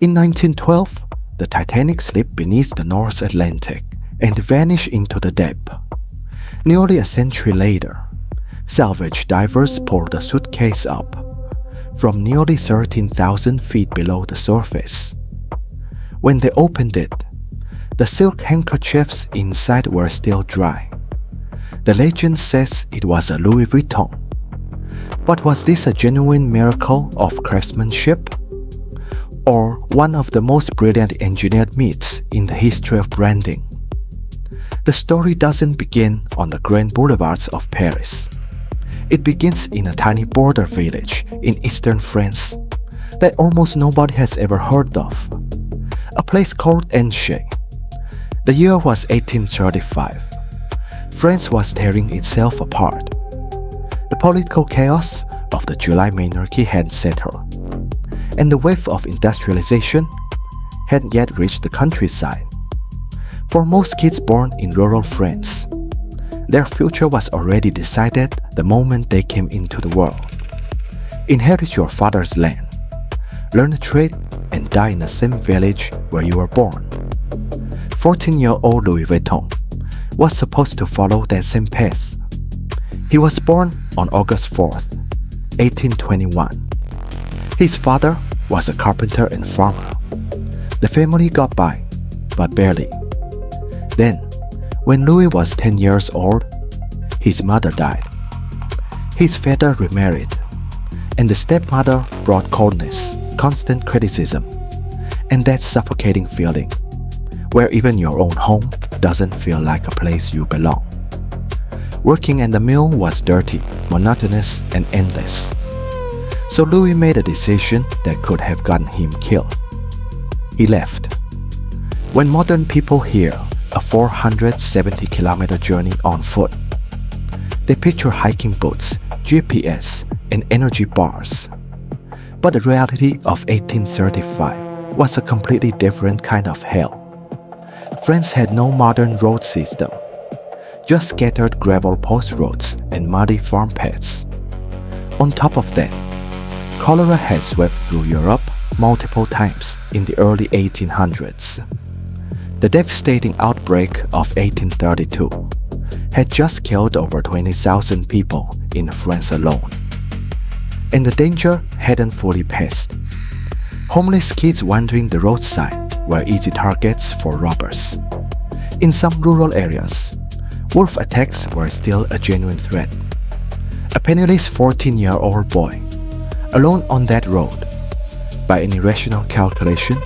In 1912, the Titanic slipped beneath the North Atlantic and vanished into the depth. Nearly a century later, salvage divers pulled the suitcase up from nearly 13,000 feet below the surface. When they opened it, the silk handkerchiefs inside were still dry. The legend says it was a Louis Vuitton. But was this a genuine miracle of craftsmanship? Or one of the most brilliant engineered myths in the history of branding? The story doesn't begin on the grand boulevards of Paris. It begins in a tiny border village in eastern France that almost nobody has ever heard of, a place called Angers. The year was 1835. France was tearing itself apart. The political chaos of the July monarchy had settled, and the wave of industrialization hadn't yet reached the countryside. For most kids born in rural France, their future was already decided the moment they came into the world. Inherit your father's land, learn a trade, and die in the same village where you were born. 14-year-old Louis Vuitton was supposed to follow that same path. He was born on August 4th, 1821. His father was a carpenter and farmer. The family got by, but barely. Then, when Louis was 10 years old, his mother died. His father remarried, and the stepmother brought coldness, constant criticism, and that suffocating feeling where even your own home doesn't feel like a place you belong. Working at the mill was dirty, monotonous, and endless. So Louis made a decision that could have gotten him killed. He left. When modern people hear a 470-kilometer journey on foot, they picture hiking boots, GPS, and energy bars. But the reality of 1835 was a completely different kind of hell. France had no modern road system, just scattered gravel post roads and muddy farm paths. On top of that, cholera had swept through Europe multiple times in the early 1800s. The devastating outbreak of 1832 had just killed over 20,000 people in France alone. And the danger hadn't fully passed. Homeless kids wandering the roadside were easy targets for robbers. In some rural areas, wolf attacks were still a genuine threat. A penniless 14-year-old boy, alone on that road. By any rational calculation,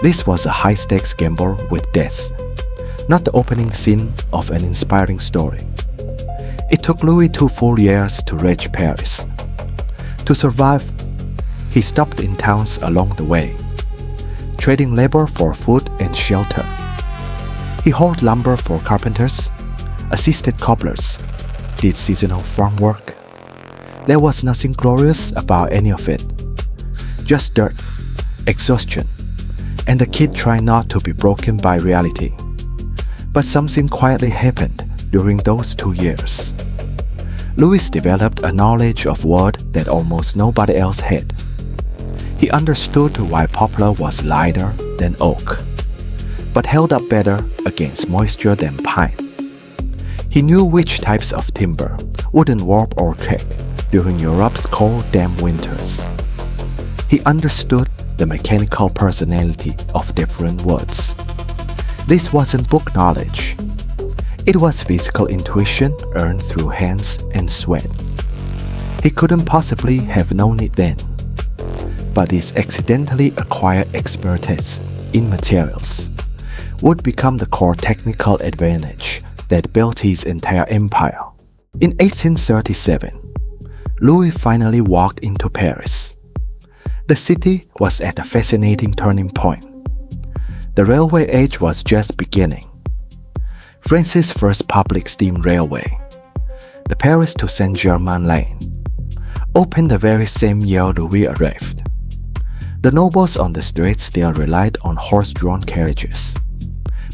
this was a high-stakes gamble with death, not the opening scene of an inspiring story. It took Louis 2 full years to reach Paris. To survive, he stopped in towns along the way, trading labor for food and shelter. He hauled lumber for carpenters, assisted cobblers, did seasonal farm work. There was nothing glorious about any of it. Just dirt, exhaustion, and the kid trying not to be broken by reality. But something quietly happened during those 2 years. Louis developed a knowledge of wood that almost nobody else had. He understood why poplar was lighter than oak, but held up better against moisture than pine. He knew which types of timber wouldn't warp or crack during Europe's cold, damp winters. He understood the mechanical personality of different woods. This wasn't book knowledge. It was physical intuition earned through hands and sweat. He couldn't possibly have known it then. But this accidentally acquired expertise in materials would become the core technical advantage that built his entire empire. In 1837, Louis finally walked into Paris. The city was at a fascinating turning point. The railway age was just beginning. France's first public steam railway, the Paris to Saint-Germain line, opened the very same year Louis arrived. The nobles on the streets still relied on horse-drawn carriages,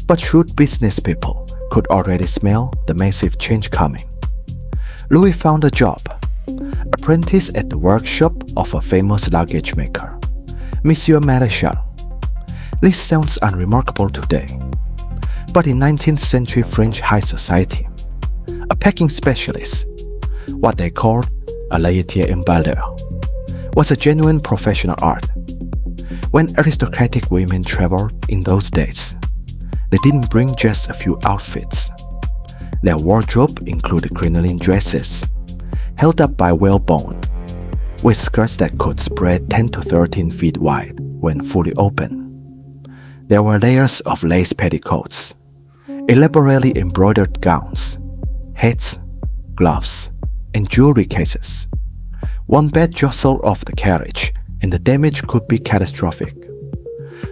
but shrewd business people could already smell the massive change coming. Louis found a job, apprentice at the workshop of a famous luggage maker, Monsieur Maréchal. This sounds unremarkable today, but in 19th century French high society, a packing specialist, what they called a laitier emballeur, was a genuine professional art. When aristocratic women traveled in those days, they didn't bring just a few outfits. Their wardrobe included crinoline dresses, held up by whalebone, with skirts that could spread 10 to 13 feet wide when fully open. There were layers of lace petticoats, elaborately embroidered gowns, hats, gloves, and jewelry cases. One bad jostle off the carriage and the damage could be catastrophic.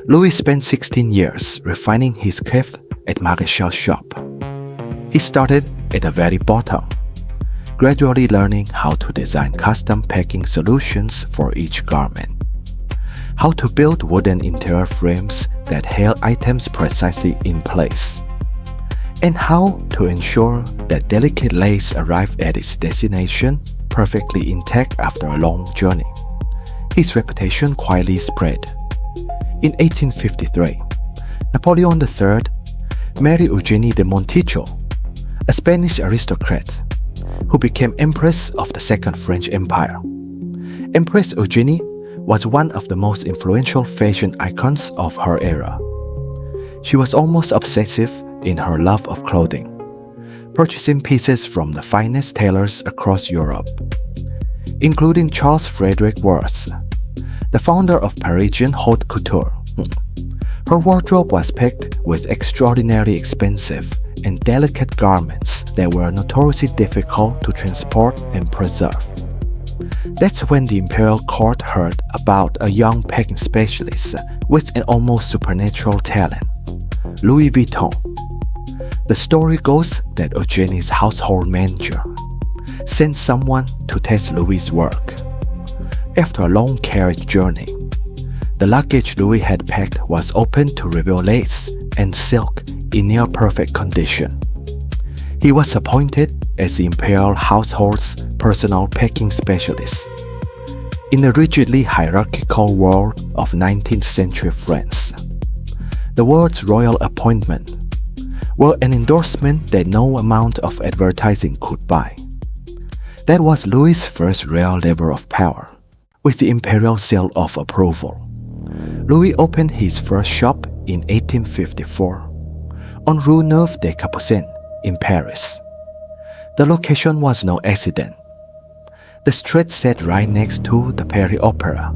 Louis spent 16 years refining his craft at Maréchal's shop. He started at the very bottom, gradually learning how to design custom packing solutions for each garment, how to build wooden interior frames that held items precisely in place, and how to ensure that delicate lace arrived at its destination perfectly intact after a long journey. His reputation quietly spread. In 1853, Napoleon III married Eugénie de Montijo, a Spanish aristocrat who became Empress of the Second French Empire. Empress Eugénie was one of the most influential fashion icons of her era. She was almost obsessive in her love of clothing, purchasing pieces from the finest tailors across Europe, including Charles Frederick Worth, the founder of Parisian haute couture. Her wardrobe was packed with extraordinarily expensive and delicate garments that were notoriously difficult to transport and preserve. That's when the imperial court heard about a young packing specialist with an almost supernatural talent, Louis Vuitton. The story goes that Eugénie's household manager sent someone to test Louis' work. After a long carriage journey, the luggage Louis had packed was opened to reveal lace and silk in near perfect condition. He was appointed as the imperial household's personal packing specialist. In the rigidly hierarchical world of 19th century France, the word's royal appointment were an endorsement that no amount of advertising could buy. That was Louis' first real level of power, with the imperial seal of approval. Louis opened his first shop in 1854 on Rue Neuve des Capucines in Paris. The location was no accident. The street sat right next to the Paris Opera,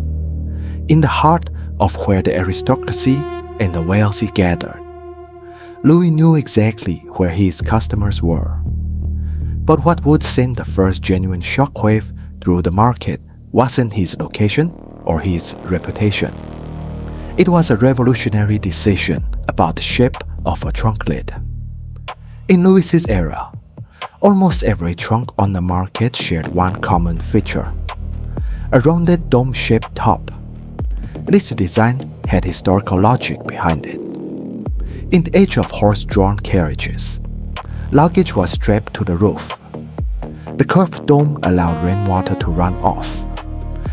in the heart of where the aristocracy and the wealthy gathered. Louis knew exactly where his customers were. But what would send the first genuine shockwave through the market wasn't his location or his reputation. It was a revolutionary decision about the shape of a trunk lid. In Louis's era, almost every trunk on the market shared one common feature: a rounded dome-shaped top. This design had historical logic behind it. In the age of horse-drawn carriages, luggage was strapped to the roof. The curved dome allowed rainwater to run off,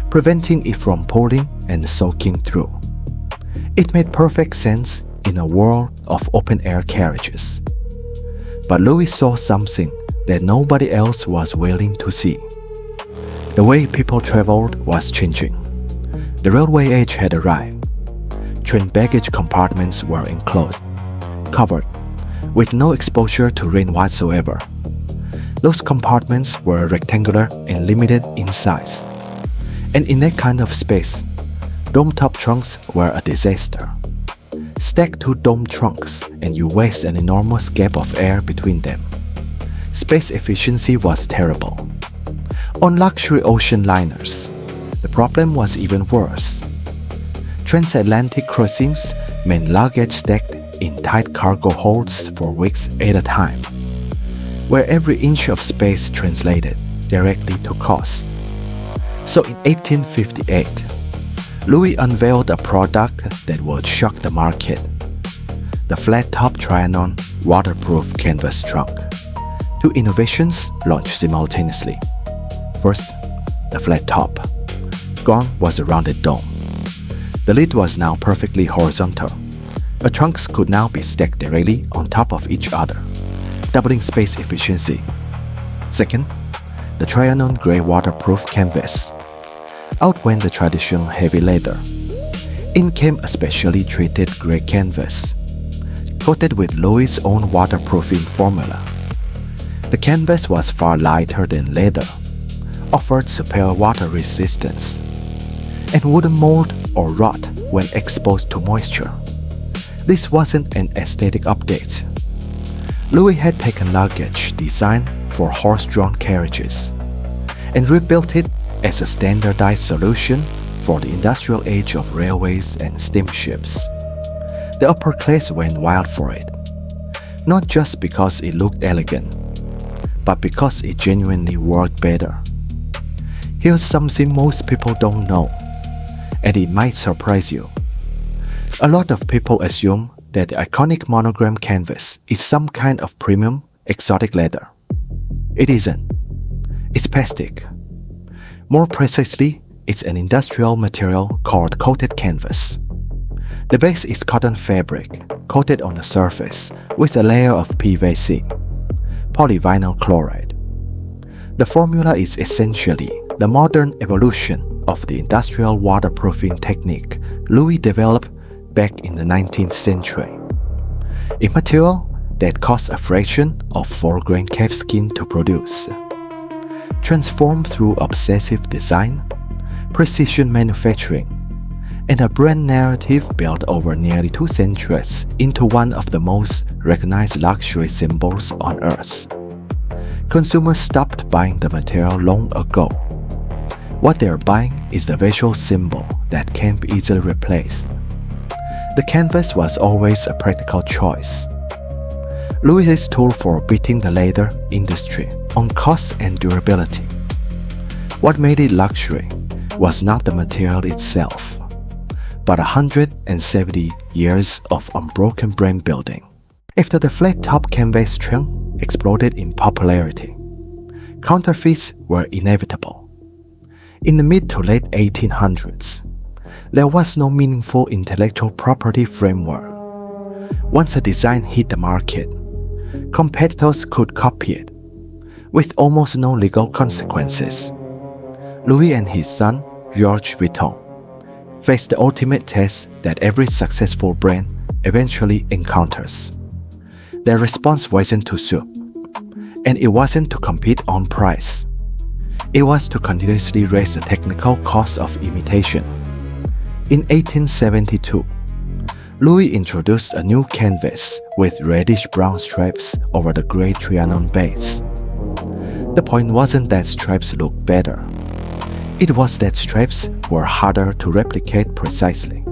preventing it from pooling and soaking through. It made perfect sense in a world of open-air carriages. But Louis saw something that nobody else was willing to see. The way people traveled was changing. The railway age had arrived. Train baggage compartments were enclosed, covered, with no exposure to rain whatsoever. Those compartments were rectangular and limited in size. And in that kind of space, dome-top trunks were a disaster. Stack two dome trunks and you waste an enormous gap of air between them. Space efficiency was terrible. On luxury ocean liners, the problem was even worse. Transatlantic crossings meant luggage stacked in tight cargo holds for weeks at a time, where every inch of space translated directly to cost. So in 1858, Louis unveiled a product that would shock the market: the flat-top Trianon waterproof canvas trunk. Two innovations launched simultaneously. First, the flat top. Gone was the rounded dome. The lid was now perfectly horizontal, Trunks could now be stacked directly on top of each other, doubling space efficiency. Second, the Trianon Grey waterproof canvas outwent the traditional heavy leather. In came a specially treated grey canvas, coated with Louis' own waterproofing formula. The canvas was far lighter than leather, offered superior water resistance, and wouldn't mold or rot when exposed to moisture. This wasn't an aesthetic update. Louis had taken luggage designed for horse-drawn carriages and rebuilt it as a standardized solution for the industrial age of railways and steamships. The upper class went wild for it, not just because it looked elegant, but because it genuinely worked better. Here's something most people don't know, and it might surprise you. A lot of people assume that the iconic monogram canvas is some kind of premium, exotic leather. It isn't. It's plastic. More precisely, it's an industrial material called coated canvas. The base is cotton fabric coated on the surface with a layer of PVC, polyvinyl chloride. The formula is essentially the modern evolution of the industrial waterproofing technique Louis developed back in the 19th century. A material that costs a fraction of 4-grain calfskin to produce. Transformed through obsessive design, precision manufacturing, and a brand narrative built over nearly 2 centuries into one of the most recognized luxury symbols on earth. Consumers stopped buying the material long ago. What they're buying is the visual symbol that can't be easily replaced. The canvas was always a practical choice. Louis' tool for beating the leather industry on cost and durability. What made it luxury was not the material itself, but 170 years of unbroken brand building. After the flat-top canvas trend exploded in popularity, counterfeits were inevitable. In the mid to late 1800s, there was no meaningful intellectual property framework. Once a design hit the market, competitors could copy it, with almost no legal consequences. Louis and his son, Louis Vuitton, faced the ultimate test that every successful brand eventually encounters. Their response wasn't to sue, and it wasn't to compete on price. It was to continuously raise the technical cost of imitation. In 1872, Louis introduced a new canvas with reddish-brown stripes over the grey Trianon base. The point wasn't that stripes looked better. It was that stripes were harder to replicate precisely.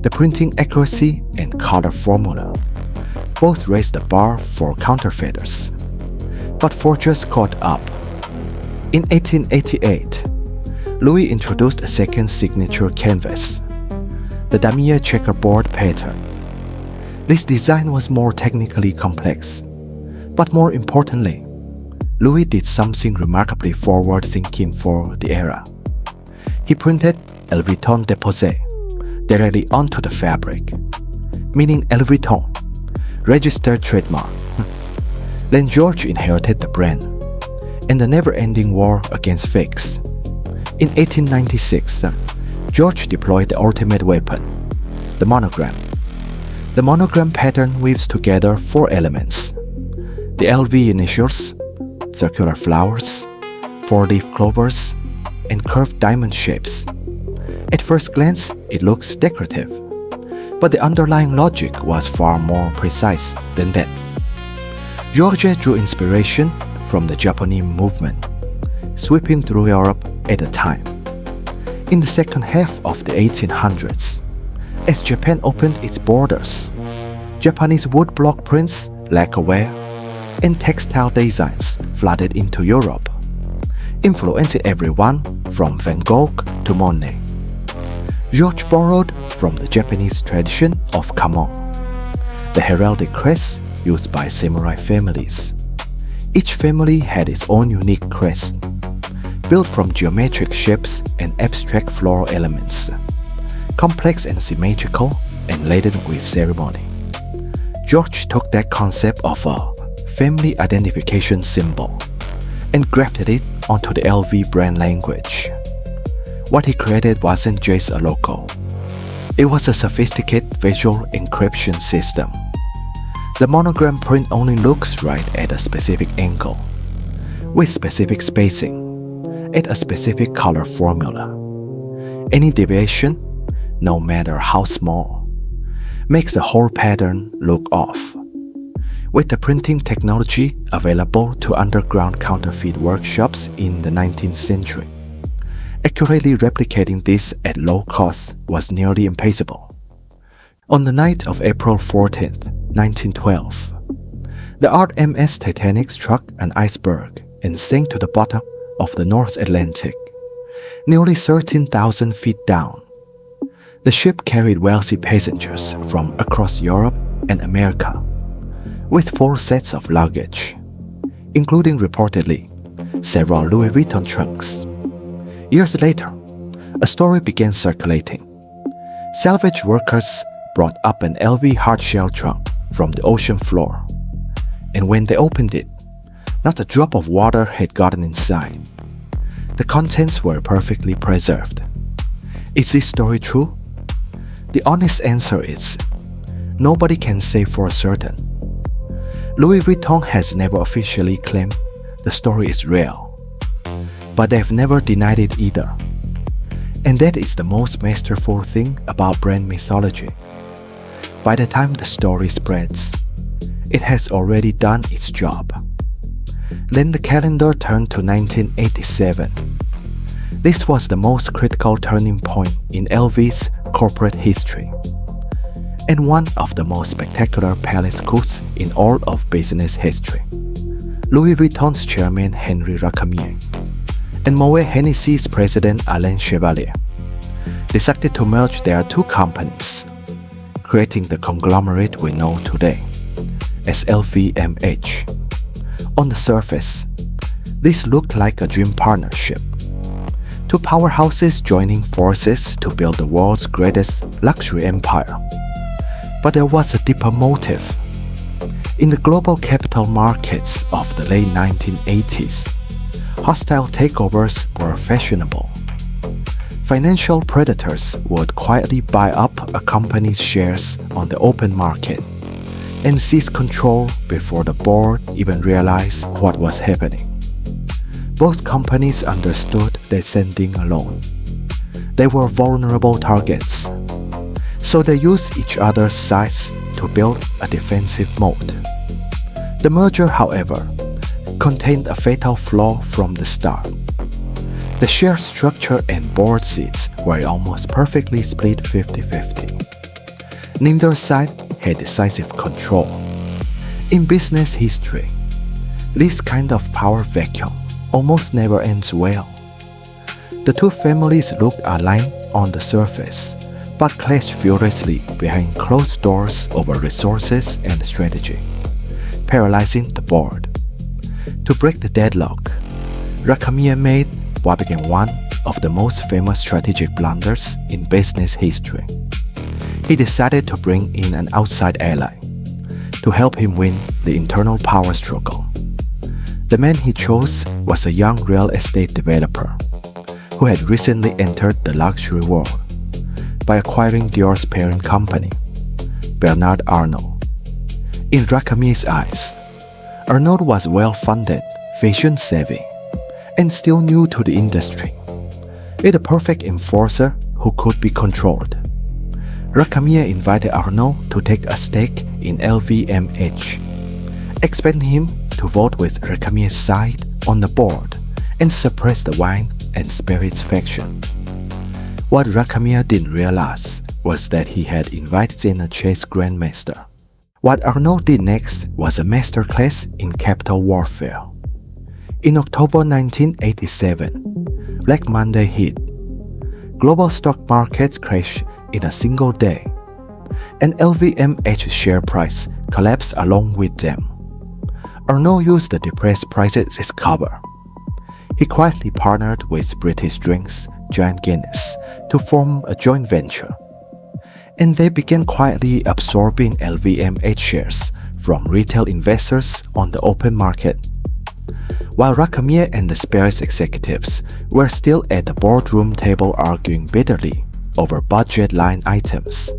The printing accuracy and color formula both raised the bar for counterfeiters. But forgers caught up. In 1888, Louis introduced a second signature canvas, the damier checkerboard pattern. This design was more technically complex, but more importantly, Louis did something remarkably forward-thinking for the era. He printed Louis Vuitton Déposé directly onto the fabric, meaning Louis Vuitton, registered trademark. Then George inherited the brand, and the never-ending war against fakes. In 1896, George deployed the ultimate weapon, the monogram. The monogram pattern weaves together 4 elements: the LV initials, circular flowers, 4-leaf clovers, and curved diamond shapes. At first glance, it looks decorative, but the underlying logic was far more precise than that. George drew inspiration from the Japanese movement, sweeping through Europe at the time. In the second half of the 1800s, as Japan opened its borders, Japanese woodblock prints, lacquerware, and textile designs flooded into Europe, influencing everyone from Van Gogh to Monet. George borrowed from the Japanese tradition of kamo, the heraldic crest used by samurai families. Each family had its own unique crest, built from geometric shapes and abstract floral elements, complex and symmetrical and laden with ceremony. George took that concept of a family identification symbol and grafted it onto the LV brand language. What he created wasn't just a logo. It was a sophisticated visual encryption system. The monogram print only looks right at a specific angle, with specific spacing, at a specific color formula. Any deviation, no matter how small, makes the whole pattern look off. With the printing technology available to underground counterfeit workshops in the 19th century, accurately replicating this at low cost was nearly impossible. On the night of April 14, 1912, the RMS Titanic struck an iceberg and sank to the bottom of the North Atlantic, nearly 13,000 feet down. The ship carried wealthy passengers from across Europe and America, with 4 sets of luggage, including reportedly several Louis Vuitton trunks. Years later, a story began circulating. Salvage workers brought up an LV hardshell trunk from the ocean floor, and when they opened it, not a drop of water had gotten inside. The contents were perfectly preserved. Is this story true? The honest answer is, nobody can say for certain. Louis Vuitton has never officially claimed the story is real, but they've never denied it either. And that is the most masterful thing about brand mythology. By the time the story spreads, it has already done its job. Then the calendar turned to 1987. This was the most critical turning point in LV's corporate history, and one of the most spectacular palace coups in all of business history. Louis Vuitton's chairman Henri Racamier and Moet Hennessy's president Alain Chevalier decided to merge their 2 companies, creating the conglomerate we know today as LVMH. On the surface, this looked like a dream partnership. 2 powerhouses joining forces to build the world's greatest luxury empire. But there was a deeper motive. In the global capital markets of the late 1980s, hostile takeovers were fashionable. Financial predators would quietly buy up a company's shares on the open market and seize control before the board even realized what was happening. Both companies understood their standing alone. They were vulnerable targets, so they used each other's size to build a defensive moat. The merger, however, contained a fatal flaw from the start. The share structure and board seats were almost perfectly split 50-50. Neither side had decisive control. In business history, this kind of power vacuum almost never ends well. The 2 families looked aligned on the surface, but clashed furiously behind closed doors over resources and strategy, paralyzing the board. To break the deadlock, Racamier made what became one of the most famous strategic blunders in business history. He decided to bring in an outside ally to help him win the internal power struggle. The man he chose was a young real estate developer who had recently entered the luxury world by acquiring Dior's parent company, Bernard Arnault. In Racamier's eyes, Arnault was well-funded, fashion-savvy, and still new to the industry. Yet a perfect enforcer who could be controlled. Racamier invited Arnault to take a stake in LVMH, expecting him to vote with Racamier's side on the board and suppress the wine and spirits faction. What Racamier didn't realize was that he had invited in a chess grandmaster. What Arnault did next was a masterclass in capital warfare. In October 1987, Black Monday hit. Global stock markets crashed in a single day, and LVMH share price collapsed along with them. Arnault used the depressed prices as cover. He quietly partnered with British drinks giant Guinness to form a joint venture. and they began quietly absorbing LVMH shares from retail investors on the open market. While Racamier and the Spears executives were still at the boardroom table arguing bitterly over budget line items,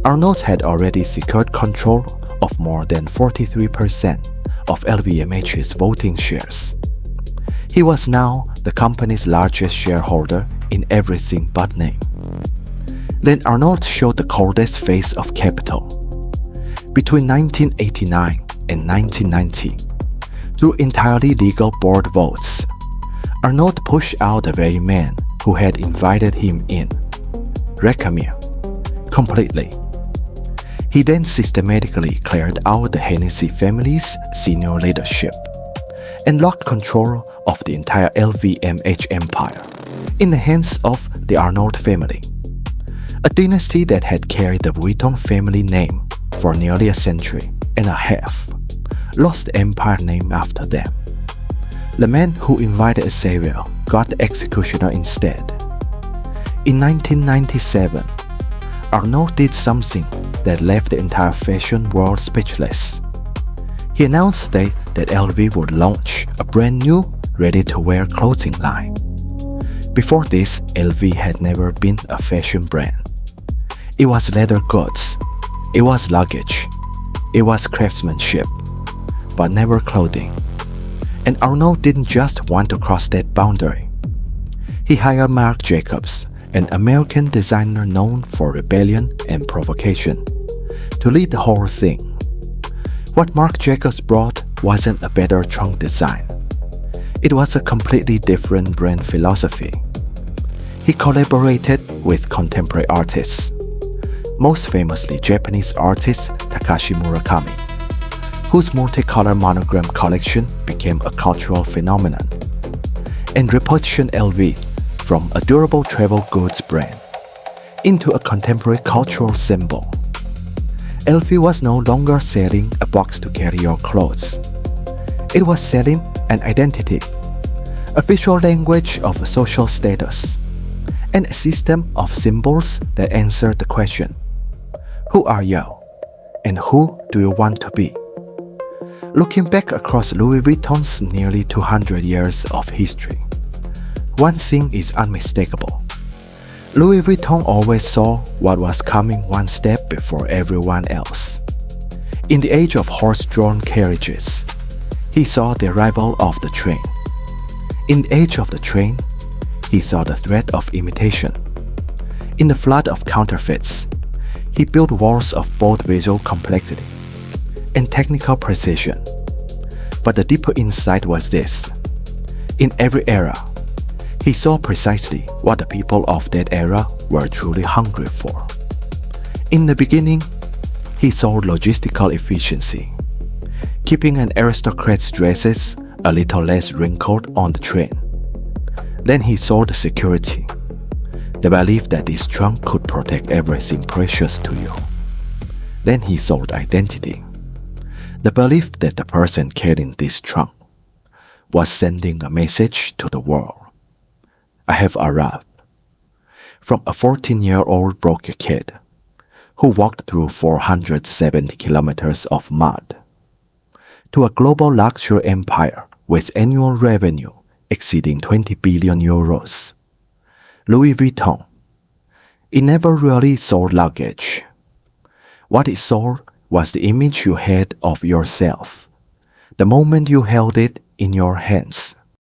Arnault had already secured control of more than 43% of LVMH's voting shares. He was now the company's largest shareholder in everything but name. Then Arnault showed the coldest face of capital. Between 1989 and 1990, through entirely legal board votes, Arnault pushed out the very man who had invited him in, Racamier, completely. He then systematically cleared out the Hennessy family's senior leadership and locked control of the entire LVMH empire in the hands of the Arnault family, a dynasty that had carried the Vuitton family name for nearly a century and a half, lost the empire name after them. The man who invited a savior got the executioner instead. In 1997, Arnault did something that left the entire fashion world speechless. He announced that LV would launch a brand new, ready-to-wear clothing line. Before this, LV had never been a fashion brand. It was leather goods, it was luggage, it was craftsmanship, but never clothing. And Arnault didn't just want to cross that boundary. He hired Marc Jacobs, an American designer known for rebellion and provocation, to lead the whole thing. What Marc Jacobs brought wasn't a better trunk design. It was a completely different brand philosophy. He collaborated with contemporary artists, most famously Japanese artist Takashi Murakami, whose multicolor monogram collection became a cultural phenomenon, and repositioned LV from a durable travel goods brand into a contemporary cultural symbol. LV was no longer selling a box to carry your clothes. It was selling an identity, a visual language of social status, and a system of symbols that answered the question, who are you, and who do you want to be? Looking back across Louis Vuitton's nearly 200 years of history, one thing is unmistakable. Louis Vuitton always saw what was coming one step before everyone else. In the age of horse-drawn carriages, he saw the arrival of the train. In the age of the train, he saw the threat of imitation. In the flood of counterfeits, he built walls of both visual complexity and technical precision. But the deeper insight was this. In every era, he saw precisely what the people of that era were truly hungry for. In the beginning, he sold logistical efficiency, keeping an aristocrat's dresses a little less wrinkled on the train. Then he sold security, the belief that this trunk could protect everything precious to you. Then he sold identity, the belief that the person carrying this trunk was sending a message to the world. I have arrived. From a 14-year-old broke kid who walked through 470 kilometers of mud to a global luxury empire with annual revenue exceeding 20 billion euros. Louis Vuitton. It never really sold luggage. What it sold was the image you had of yourself, the moment you held it in your hands.